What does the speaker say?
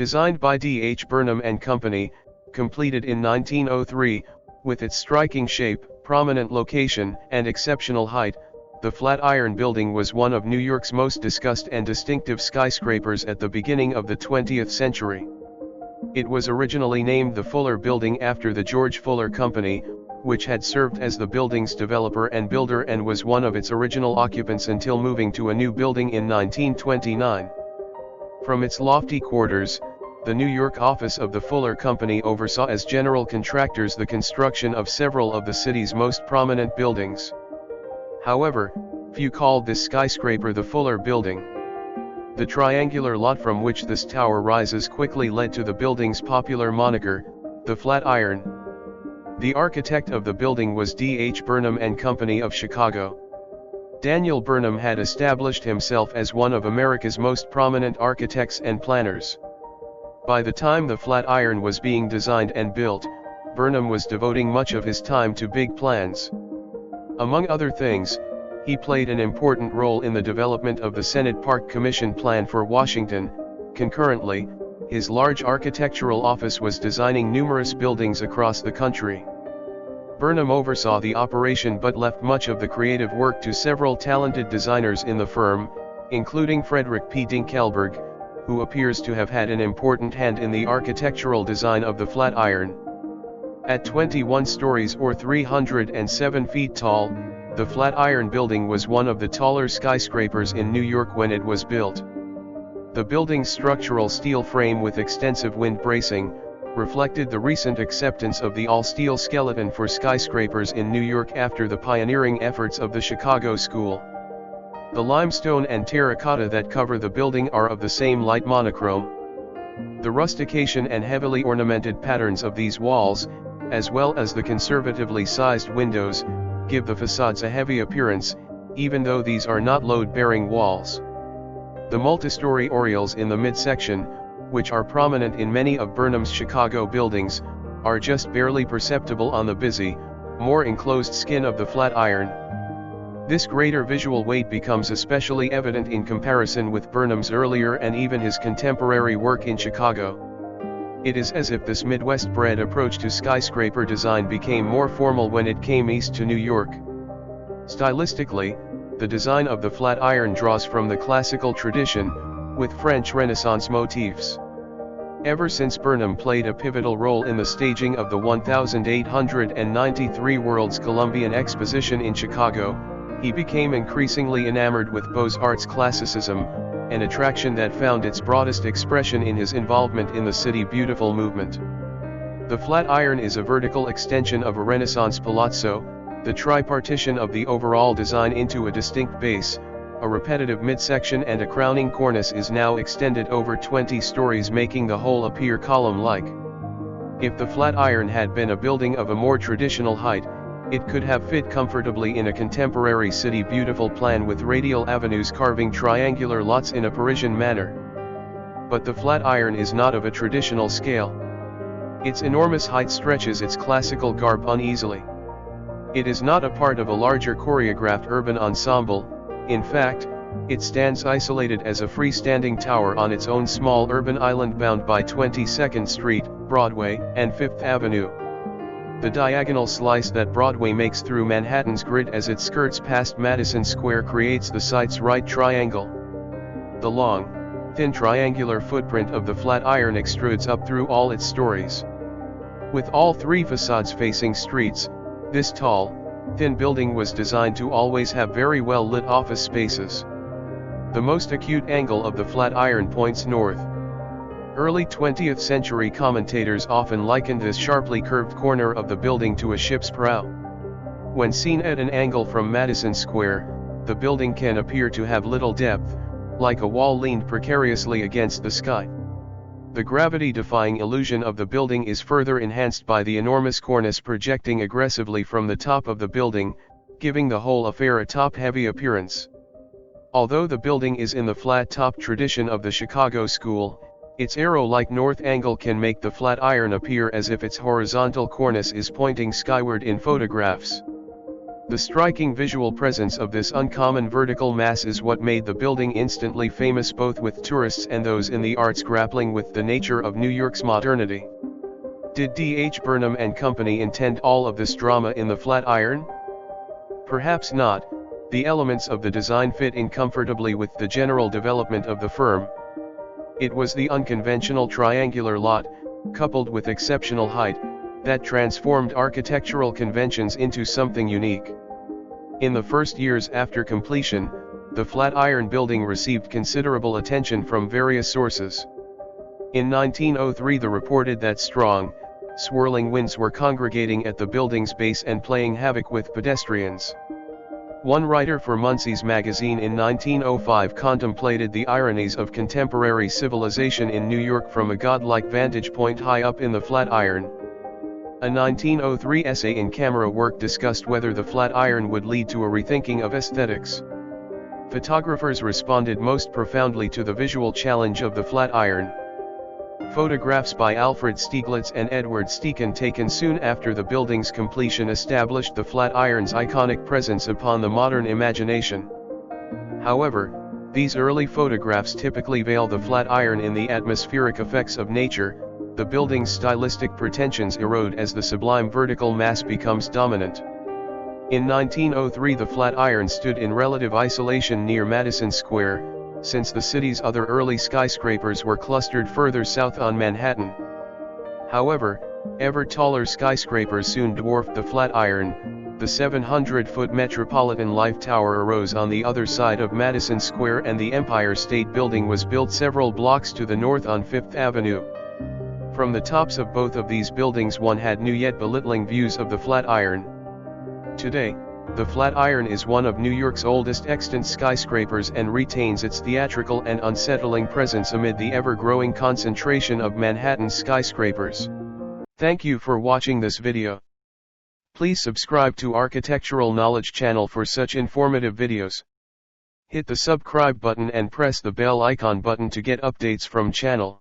Designed by D. H. Burnham and Company, completed in 1903, with its striking shape, prominent location, and exceptional height, the FlatIron Building was one of New York's most discussed and distinctive skyscrapers at the beginning of the 20th century. It was originally named the Fuller Building after the George Fuller Company, which had served as the building's developer and builder and was one of its original occupants until moving to a new building in 1929. From its lofty quarters, the New York office of the Fuller Company oversaw as general contractors the construction of several of the city's most prominent buildings. However, few called this skyscraper the Fuller Building. The triangular lot from which this tower rises quickly led to the building's popular moniker, the FlatIron. The architect of the building was D. H. Burnham and Company of Chicago. Daniel Burnham had established himself as one of America's most prominent architects and planners. By the time the FlatIron was being designed and built, Burnham was devoting much of his time to big plans. Among other things, he played an important role in the development of the Senate Park Commission plan for Washington. Concurrently, his large architectural office was designing numerous buildings across the country. Burnham oversaw the operation but left much of the creative work to several talented designers in the firm, including Frederick P. Dinkelberg, who appears to have had an important hand in the architectural design of the FlatIron. At 21 stories or 307 feet tall, the FlatIron Building was one of the taller skyscrapers in New York when it was built. The building's structural steel frame with extensive wind bracing reflected the recent acceptance of the all-steel skeleton for skyscrapers in New York after the pioneering efforts of the Chicago School. The limestone and terracotta that cover the building are of the same light monochrome. The rustication and heavily ornamented patterns of these walls, as well as the conservatively sized windows, give the facades a heavy appearance, even though these are not load-bearing walls. The multistory oriels in the midsection, which are prominent in many of Burnham's Chicago buildings, are just barely perceptible on the busy, more enclosed skin of the FlatIron. This greater visual weight becomes especially evident in comparison with Burnham's earlier and even his contemporary work in Chicago. It is as if this Midwest-bred approach to skyscraper design became more formal when it came east to New York. Stylistically, the design of the FlatIron draws from the classical tradition, with French Renaissance motifs. Ever since Burnham played a pivotal role in the staging of the 1893 World's Columbian Exposition in Chicago, he became increasingly enamored with Beaux-Arts classicism, an attraction that found its broadest expression in his involvement in the City Beautiful movement. The FlatIron is a vertical extension of a Renaissance palazzo, the tripartition of the overall design into a distinct base, a repetitive midsection and a crowning cornice is now extended over 20 stories, making the whole appear column-like. If the FlatIron had been a building of a more traditional height, it could have fit comfortably in a contemporary City Beautiful plan with radial avenues carving triangular lots in a Parisian manner. But the FlatIron is not of a traditional scale. Its enormous height stretches its classical garb uneasily. It is not a part of a larger choreographed urban ensemble. In fact, it stands isolated as a freestanding tower on its own small urban island bound by 22nd Street, Broadway, and 5th Avenue. The diagonal slice that Broadway makes through Manhattan's grid as it skirts past Madison Square creates the site's right triangle. The long, thin triangular footprint of the FlatIron extrudes up through all its stories. With all three facades facing streets, this tall, thin building was designed to always have very well lit office spaces. The most acute angle of the FlatIron points north. Early 20th century commentators often likened this sharply curved corner of the building to a ship's prow. When seen at an angle from Madison Square, the building can appear to have little depth, like a wall leaned precariously against the sky. The gravity-defying illusion of the building is further enhanced by the enormous cornice projecting aggressively from the top of the building, giving the whole affair a top-heavy appearance. Although the building is in the flat-top tradition of the Chicago School, its arrow-like north angle can make the FlatIron appear as if its horizontal cornice is pointing skyward in photographs. The striking visual presence of this uncommon vertical mass is what made the building instantly famous both with tourists and those in the arts grappling with the nature of New York's modernity. Did D.H. Burnham and Company intend all of this drama in the FlatIron? Perhaps not. The elements of the design fit in comfortably with the general development of the firm. It was the unconventional triangular lot, coupled with exceptional height, that transformed architectural conventions into something unique. In the first years after completion, the FlatIron Building received considerable attention from various sources. In 1903 the reported that strong, swirling winds were congregating at the building's base and playing havoc with pedestrians. One writer for Munsey's magazine in 1905 contemplated the ironies of contemporary civilization in New York from a godlike vantage point high up in the FlatIron. A 1903 essay in Camera Work discussed whether the FlatIron would lead to a rethinking of aesthetics. Photographers responded most profoundly to the visual challenge of the FlatIron. Photographs by Alfred Stieglitz and Edward Steichen taken soon after the building's completion established the FlatIron's iconic presence upon the modern imagination. However, these early photographs typically veil the FlatIron in the atmospheric effects of nature. The building's stylistic pretensions erode as the sublime vertical mass becomes dominant. In 1903 the FlatIron stood in relative isolation near Madison Square, since the city's other early skyscrapers were clustered further south on Manhattan. However, ever taller skyscrapers soon dwarfed the FlatIron. The 700-foot Metropolitan Life Tower arose on the other side of Madison Square, and the Empire State Building was built several blocks to the north on Fifth Avenue. From the tops of both of these buildings one had new yet belittling views of the FlatIron. Today, the FlatIron is one of New York's oldest extant skyscrapers and retains its theatrical and unsettling presence amid the ever-growing concentration of Manhattan's skyscrapers. Thank you for watching this video. Please subscribe to Architectural Knowledge channel for such informative videos. Hit the subscribe button and press the bell icon button to get updates from channel.